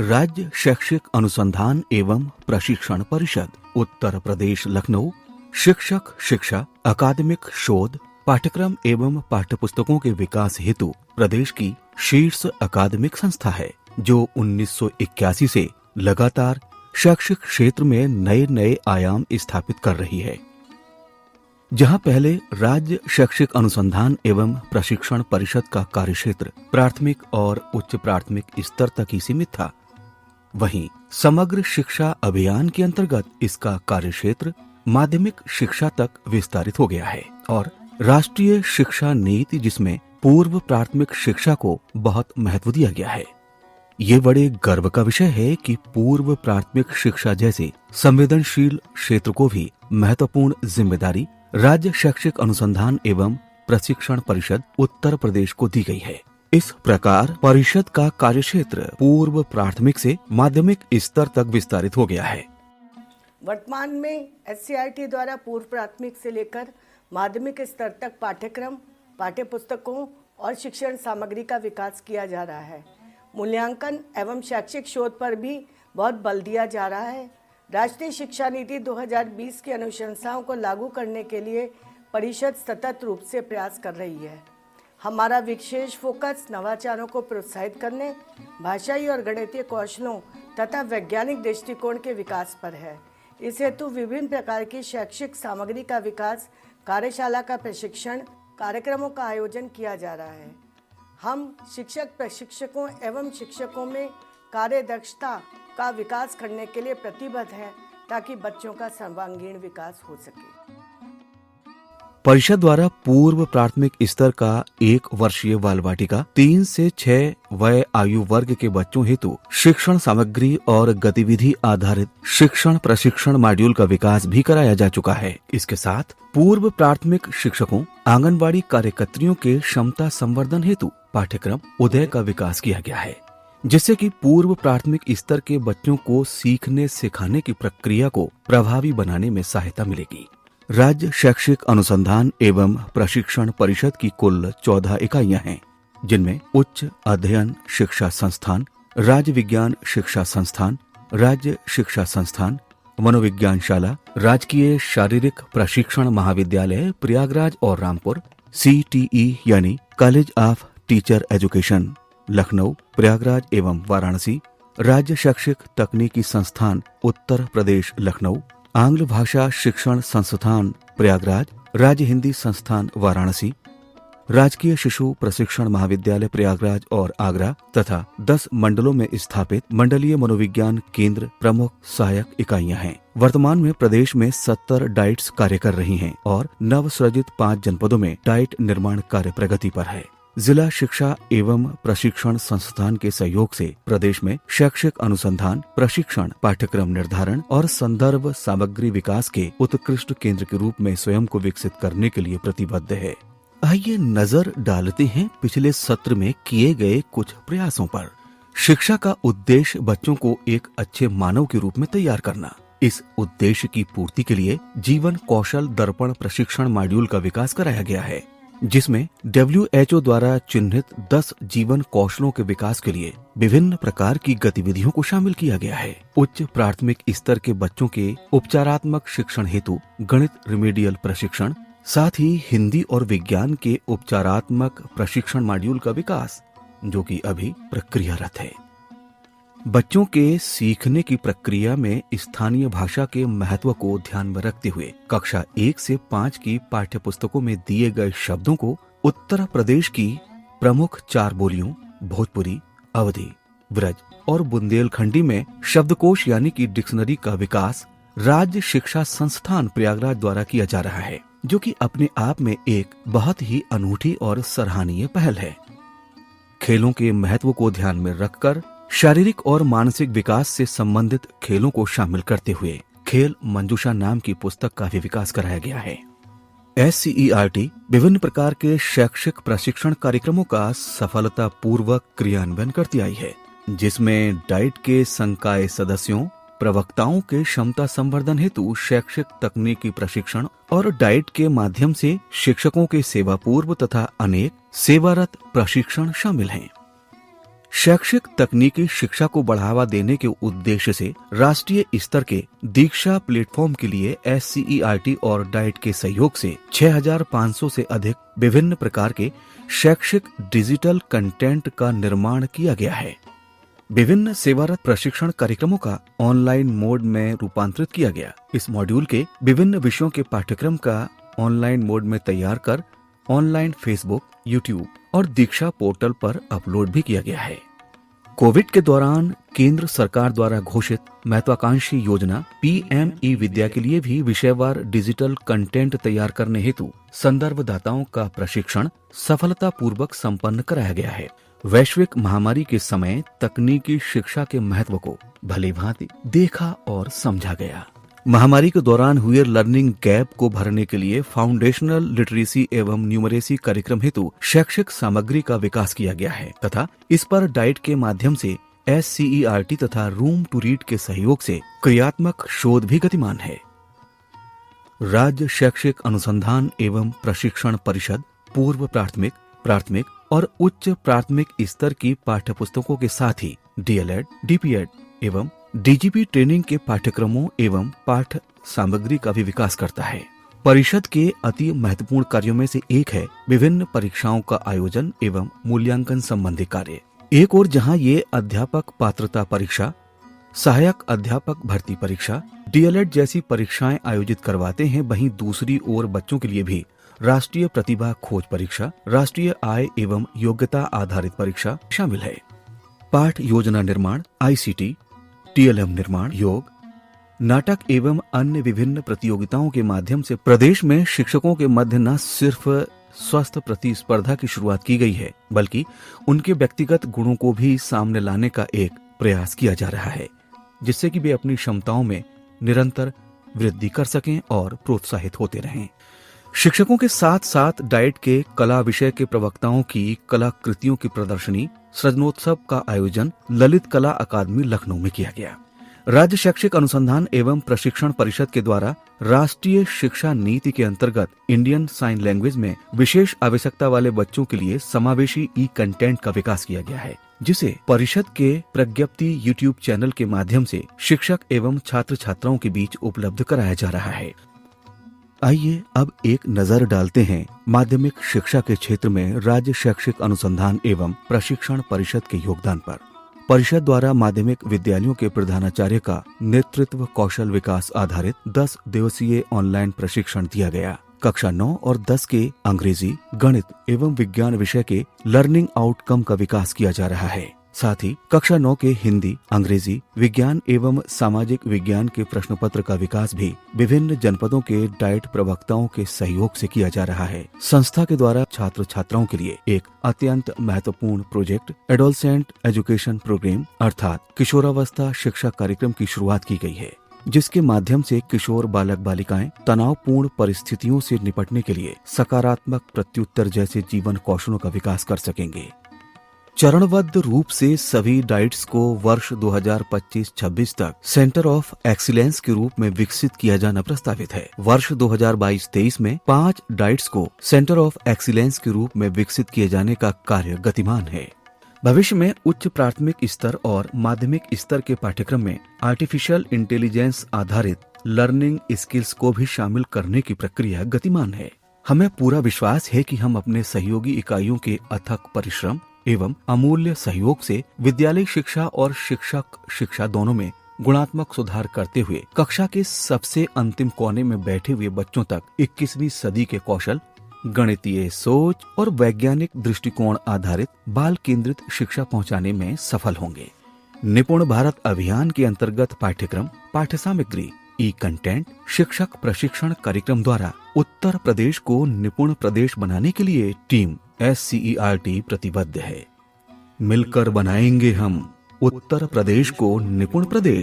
राज्य शैक्षिक अनुसंधान एवं प्रशिक्षण परिषद उत्तर प्रदेश लखनऊ शिक्षक शिक्षा अकादमिक शोध पाठ्यक्रम एवं पाठ्यपुस्तकों के विकास हेतु प्रदेश की शीर्ष अकादमिक संस्था है, जो 1981 से लगातार शैक्षिक क्षेत्र में नए नए आयाम स्थापित कर रही है। जहां पहले राज्य शैक्षिक अनुसंधान एवं प्रशिक्षण परिषद का कार्यक्षेत्र प्राथमिक और उच्च प्राथमिक स्तर तक ही सीमित था, वहीं समग्र शिक्षा अभियान के अंतर्गत इसका कार्यक्षेत्र माध्यमिक शिक्षा तक विस्तारित हो गया है और राष्ट्रीय शिक्षा नीति, जिसमें पूर्व प्राथमिक शिक्षा को बहुत महत्व दिया गया है। ये बड़े गर्व का विषय है कि पूर्व प्राथमिक शिक्षा जैसे संवेदनशील क्षेत्र को भी महत्वपूर्ण जिम्मेदारी राज्य शैक्षिक अनुसंधान एवं प्रशिक्षण परिषद उत्तर प्रदेश को दी गई है। इस प्रकार परिषद का कार्यक्षेत्र पूर्व प्राथमिक से माध्यमिक स्तर तक विस्तारित हो गया है। वर्तमान में SCERT द्वारा पूर्व प्राथमिक से लेकर माध्यमिक स्तर तक पाठ्यक्रम, पाठ्यपुस्तकों और शिक्षण सामग्री का विकास किया जा रहा है। मूल्यांकन एवं शैक्षिक शोध पर भी बहुत बल दिया जा रहा है। राष्ट्रीय शिक्षा नीति 2020 की अनुशंसाओं को लागू करने के लिए परिषद सतत रूप से प्रयास कर रही है। हमारा विशेष फोकस नवाचारों को प्रोत्साहित करने, भाषाई और गणितीय कौशलों तथा वैज्ञानिक दृष्टिकोण के विकास पर है। इस हेतु विभिन्न प्रकार की शैक्षिक सामग्री का विकास, कार्यशाला का प्रशिक्षण, कार्यक्रमों का आयोजन किया जा रहा है। हम शिक्षक प्रशिक्षकों एवं शिक्षकों में कार्यदक्षता का विकास करने के लिए प्रतिबद्ध हैं, ताकि बच्चों का सर्वांगीण विकास हो सके। परिषद द्वारा पूर्व प्राथमिक स्तर का 1 वर्षीय बाल वाटिका 3 से 6 वय आयु वर्ग के बच्चों हेतु शिक्षण सामग्री और गतिविधि आधारित शिक्षण प्रशिक्षण मॉड्यूल का विकास भी कराया जा चुका है। इसके साथ पूर्व प्राथमिक शिक्षकों, आंगनबाड़ी कार्यकर्तियों के क्षमता संवर्धन हेतु पाठ्यक्रम उदय का विकास किया गया है, जिससे कि पूर्व प्राथमिक स्तर के बच्चों को सीखने सिखाने की प्रक्रिया को प्रभावी बनाने में सहायता मिलेगी। राज्य शैक्षिक अनुसंधान एवं प्रशिक्षण परिषद की कुल 14 इकाइयां हैं, जिनमें उच्च अध्ययन शिक्षा संस्थान, राज्य विज्ञान शिक्षा संस्थान, राज्य शिक्षा संस्थान, मनोविज्ञान शाला, राजकीय शारीरिक प्रशिक्षण महाविद्यालय प्रयागराज और रामपुर, CTE यानी college of teacher education Lucknow, Prayagraj एवं वाराणसी, राज्य शैक्षिक तकनीकी संस्थान उत्तर प्रदेश लखनऊ, आंग्ल भाषा शिक्षण संस्थान प्रयागराज, राज्य हिंदी संस्थान वाराणसी, राजकीय शिशु प्रशिक्षण महाविद्यालय प्रयागराज और आगरा तथा 10 मंडलों में स्थापित मंडलीय मनोविज्ञान केंद्र प्रमुख सहायक इकाइयां हैं। वर्तमान में प्रदेश में 70 डाइट्स कार्य कर रही हैं और नवसृजित 5 जनपदों में डाइट निर्माण कार्य प्रगति पर है। जिला शिक्षा एवं प्रशिक्षण संस्थान के सहयोग से प्रदेश में शैक्षिक अनुसंधान, प्रशिक्षण, पाठ्यक्रम निर्धारण और संदर्भ सामग्री विकास के उत्कृष्ट केंद्र के रूप में स्वयं को विकसित करने के लिए प्रतिबद्ध है। आइए नजर डालते हैं पिछले सत्र में किए गए कुछ प्रयासों पर। शिक्षा का उद्देश्य बच्चों को एक अच्छे मानव के रूप में तैयार करना। इस उद्देश्य की पूर्ति के लिए जीवन कौशल दर्पण प्रशिक्षण मॉड्यूल का विकास कराया गया है, जिसमें WHO द्वारा चिन्हित 10 जीवन कौशलों के विकास के लिए विभिन्न प्रकार की गतिविधियों को शामिल किया गया है। उच्च प्राथमिक स्तर के बच्चों के उपचारात्मक शिक्षण हेतु गणित रिमेडियल प्रशिक्षण, साथ ही हिंदी और विज्ञान के उपचारात्मक प्रशिक्षण मॉड्यूल का विकास, जो कि अभी प्रक्रियारत है। बच्चों के सीखने की प्रक्रिया में स्थानीय भाषा के महत्व को ध्यान में रखते हुए कक्षा 1 से 5 की पाठ्यपुस्तकों में दिए गए शब्दों को उत्तर प्रदेश की प्रमुख 4 बोलियों भोजपुरी, अवधी, ब्रज और बुंदेलखंडी में शब्दकोश यानी कि डिक्शनरी का विकास राज्य शिक्षा संस्थान प्रयागराज द्वारा किया जा रहा है, जो कि अपने आप में एक बहुत ही अनूठी और सराहनीय पहल है। खेलों के महत्व को ध्यान में रखकर शारीरिक और मानसिक विकास से संबंधित खेलों को शामिल करते हुए खेल मंजूषा नाम की पुस्तक का भी विकास कराया गया है। SCERT विभिन्न प्रकार के शैक्षिक प्रशिक्षण कार्यक्रमों का सफलतापूर्वक क्रियान्वयन करती आई है, जिसमें डाइट के संकाय सदस्यों, प्रवक्ताओं के क्षमता संवर्धन हेतु शैक्षिक तकनीकी प्रशिक्षण और डाइट के माध्यम से शिक्षकों के सेवा पूर्व तथा अनेक सेवारत प्रशिक्षण शामिल हैं। शैक्षिक तकनीकी शिक्षा को बढ़ावा देने के उद्देश्य से राष्ट्रीय स्तर के दीक्षा प्लेटफॉर्म के लिए SCERT और डाइट के सहयोग से 6500 से अधिक विभिन्न प्रकार के शैक्षिक डिजिटल कंटेंट का निर्माण किया गया है। विभिन्न सेवारत प्रशिक्षण कार्यक्रमों का ऑनलाइन मोड में रूपांतरित किया गया। इस मॉड्यूल के विभिन्न विषयों के पाठ्यक्रम का ऑनलाइन मोड में तैयार कर ऑनलाइन फेसबुक, यूट्यूब और दीक्षा पोर्टल पर अपलोड भी किया गया है। कोविड के दौरान केंद्र सरकार द्वारा घोषित महत्वाकांक्षी योजना PME विद्या के लिए भी विषयवार डिजिटल कंटेंट तैयार करने हेतु संदर्भदाताओं का प्रशिक्षण सफलतापूर्वक संपन्न कराया गया है। वैश्विक महामारी के समय तकनीकी शिक्षा के महत्व को भली भांति देखा और समझा गया। महामारी के दौरान हुए लर्निंग गैप को भरने के लिए फाउंडेशनल लिटरेसी एवं न्यूमरेसी कार्यक्रम हेतु शैक्षिक सामग्री का विकास किया गया है तथा इस पर डाइट के माध्यम से SCERT तथा रूम टू रीड के सहयोग से क्रियात्मक शोध भी गतिमान है। राज्य शैक्षिक अनुसंधान एवं प्रशिक्षण परिषद पूर्व प्राथमिक, प्राथमिक और उच्च प्राथमिक स्तर की पाठ्य पुस्तकों के साथ ही DLED, DPED एवं DGP ट्रेनिंग के पाठ्यक्रमों एवं पाठ्य सामग्री का भी विकास करता है। परिषद के अति महत्वपूर्ण कार्यों में से एक है विभिन्न परीक्षाओं का आयोजन एवं मूल्यांकन संबंधी कार्य। एक ओर जहां ये अध्यापक पात्रता परीक्षा, सहायक अध्यापक भर्ती परीक्षा, DLED जैसी परीक्षाएं आयोजित करवाते हैं, वहीं दूसरी ओर बच्चों के लिए भी राष्ट्रीय प्रतिभा खोज परीक्षा, राष्ट्रीय आय एवं योग्यता आधारित परीक्षा शामिल है। पाठ योजना निर्माण, ICT, TLM निर्माण, योग, नाटक एवं अन्य विभिन्न प्रतियोगिताओं के माध्यम से प्रदेश में शिक्षकों के मध्य न सिर्फ स्वस्थ प्रतिस्पर्धा की शुरुआत की गई है, बल्कि उनके व्यक्तिगत गुणों को भी सामने लाने का एक प्रयास किया जा रहा है, जिससे कि वे अपनी क्षमताओं में निरंतर वृद्धि कर सकें और प्रोत्साहित होते रहें। शिक्षकों के साथ साथ डाइट के कला विषय के प्रवक्ताओं की कलाकृतियों की प्रदर्शनी, सृजनोत्सव का आयोजन ललित कला अकादमी लखनऊ में किया गया। राज्य शैक्षिक अनुसंधान एवं प्रशिक्षण परिषद के द्वारा राष्ट्रीय शिक्षा नीति के अंतर्गत इंडियन साइन लैंग्वेज में विशेष आवश्यकता वाले बच्चों के लिए समावेशी कंटेंट का विकास किया गया है, जिसे परिषद के प्रज्ञप्ति यूट्यूब चैनल के माध्यम से शिक्षक एवं छात्र छात्राओं के बीच उपलब्ध कराया जा रहा है। आइए अब एक नजर डालते हैं माध्यमिक शिक्षा के क्षेत्र में राज्य शैक्षिक अनुसंधान एवं प्रशिक्षण परिषद के योगदान पर। परिषद द्वारा माध्यमिक विद्यालयों के प्रधानाचार्य का नेतृत्व कौशल विकास आधारित 10 दिवसीय ऑनलाइन प्रशिक्षण दिया गया। कक्षा 9 और 10 के अंग्रेजी, गणित एवं विज्ञान विषय के लर्निंग आउटकम का विकास किया जा रहा है। साथ ही कक्षा 9 के हिंदी, अंग्रेजी, विज्ञान एवं सामाजिक विज्ञान के प्रश्न पत्र का विकास भी विभिन्न जनपदों के डाइट प्रवक्ताओं के सहयोग से किया जा रहा है। संस्था के द्वारा छात्र छात्राओं के लिए एक अत्यंत महत्वपूर्ण प्रोजेक्ट एडोलसेंट एजुकेशन प्रोग्राम अर्थात किशोरावस्था शिक्षा कार्यक्रम की शुरुआत की गई है, जिसके माध्यम से किशोर बालक बालिकाएं तनावपूर्ण परिस्थितियों से निपटने के लिए सकारात्मक प्रत्युत्तर जैसे जीवन कौशलों का विकास कर सकेंगे। चरणबद्ध रूप से सभी डाइट्स को वर्ष 2025-26 तक सेंटर ऑफ एक्सीलेंस के रूप में विकसित किया जाना प्रस्तावित है। वर्ष 2022-23 में 5 डाइट्स को सेंटर ऑफ एक्सीलेंस के रूप में विकसित किए जाने का कार्य गतिमान है। भविष्य में उच्च प्राथमिक स्तर और माध्यमिक स्तर के पाठ्यक्रम में आर्टिफिशियल इंटेलिजेंस आधारित लर्निंग स्किल्स को भी शामिल करने की प्रक्रिया गतिमान है। हमें पूरा विश्वास है कि हम अपने सहयोगी इकाइयों के अथक परिश्रम एवं अमूल्य सहयोग से विद्यालय शिक्षा और शिक्षक शिक्षा दोनों में गुणात्मक सुधार करते हुए कक्षा के सबसे अंतिम कोने में बैठे हुए बच्चों तक 21वीं सदी के कौशल, गणितीय सोच और वैज्ञानिक दृष्टिकोण आधारित बाल केंद्रित शिक्षा पहुंचाने में सफल होंगे। निपुण भारत अभियान के अंतर्गत पाठ्यक्रम, पाठ्य सामग्री, कंटेंट, शिक्षक प्रशिक्षण कार्यक्रम द्वारा उत्तर प्रदेश को निपुण प्रदेश बनाने के लिए टीम SCERT प्रतिबद्ध है। मिलकर बनाएंगे हम उत्तर प्रदेश को निपुण प्रदेश।